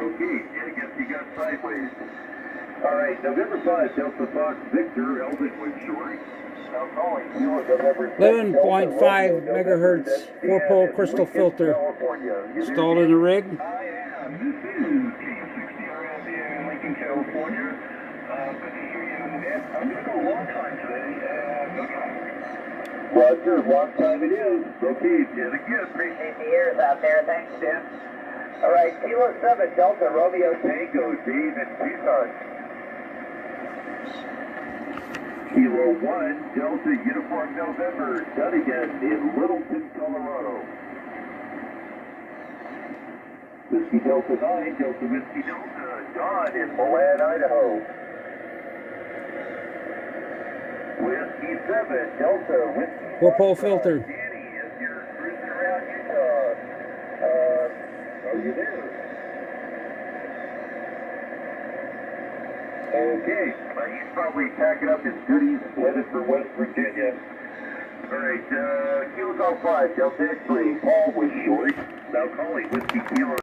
Okay, and I guess you got sideways. All right, November 5, Delta Fox Victor, Eldenwood Short. Now calling Kilo November 6, 11.5 megahertz 4-pole crystal filter installed in the rig. I am. This is K60RS in Lincoln, California. Good to hear you on that. I'm going to go a long time today. Roger, long time it is. Okay, Jen, again, appreciate the ears out there. Thanks, Jen. All right, Kilo 7 Delta Romeo Tango David Tucson. Kilo 1 Delta Uniform November Dunnigan in Littleton, Colorado. Whiskey Delta 9 Delta Whiskey Delta Don in Milan, Idaho. Whiskey 7 Delta Whiskey 4-pole filter. Danny, if you're cruising around Utah, are you there? Okay, he's probably packing up his goodies and headed for West Virginia. All right, Kilo Golf 5 Delta X-Ray, Paul was short. Now calling Whiskey Kilo.